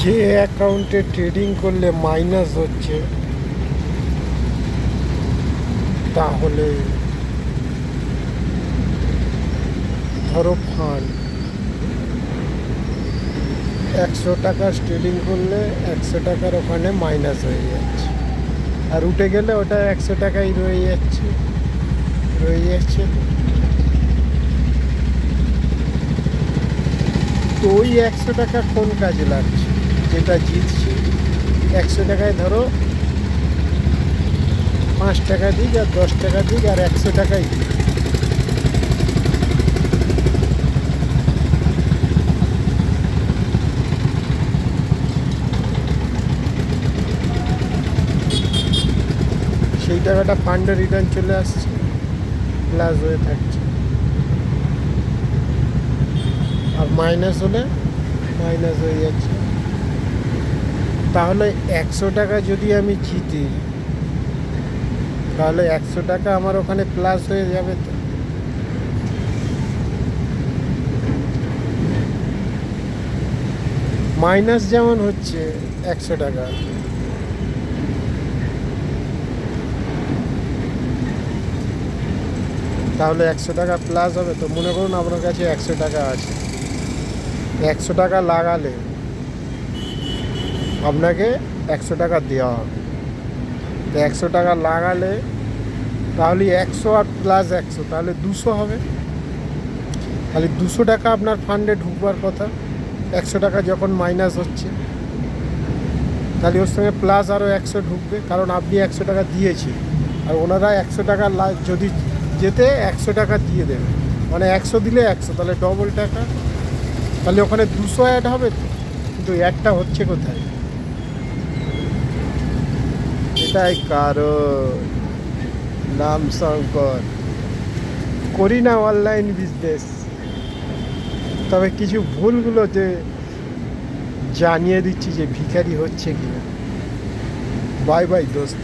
যে অ্যাকাউন্টে ট্রেডিং করলে মাইনাস হচ্ছে তাহলে ধরো ফান্ড 100 টাকা ট্রেডিং করলে 100 টাকার ওখানে মাইনাস হয়ে যাচ্ছে, আর উঠে গেলে ওটা 100 টাকাই রয়ে যাচ্ছে। তো ওই 100 টাকা কোন কাজে লাগছে? যেটা জিতছি 100 টাকায় ধরো 5 টাকা দিক আর 10 টাকা দিক আর 100 টাকাই দিক, সেই টাকাটা ফান্ডে রিটার্ন চলে আসছে, প্লাস হয়ে থাকছে। আর মাইনাস হলে মাইনাস হয়ে যাচ্ছে। তাহলে 100 টাকা যদি আমি জিতি তাহলে 100 টাকা আমার ওখানে প্লাস হয়ে যাবে। তো মাইনাস যেমন হচ্ছে 100 টাকা, তাহলে 100 টাকা প্লাস হবে। তো মনে করুন আপনার কাছে 100 টাকা আছে, 100 টাকা লাগালে আপনাকে 100 টাকা দেওয়া হবে। তো 100 টাকা লাগালে তাহলে 100 আর প্লাস 100 তাহলে 200 হবে। তাহলে 200 টাকা আপনার ফান্ডে ঢুকবার কথা। 100 টাকা যখন মাইনাস হচ্ছে তাহলে ওর সঙ্গে প্লাস আরও 100 ঢুকবে, কারণ আপনি 100 টাকা দিয়েছেন আর ওনারা 100 টাকা যদি যেতে 100 টাকা দিয়ে দেবে, মানে 100 দিলে 100, তাহলে ডবল টাকা। তাহলে ওখানে 200 অ্যাড হবে। তো কিন্তু অ্যাডটা হচ্ছে কোথায়? এটাই কারণ, নাম শঙ্কর, করি না অনলাইন বিজনেস। তবে কিছু ভুলগুলো যে জানিয়ে দিচ্ছি যে ভিখারি হচ্ছে কিনা। বাই বাই দোস্ত।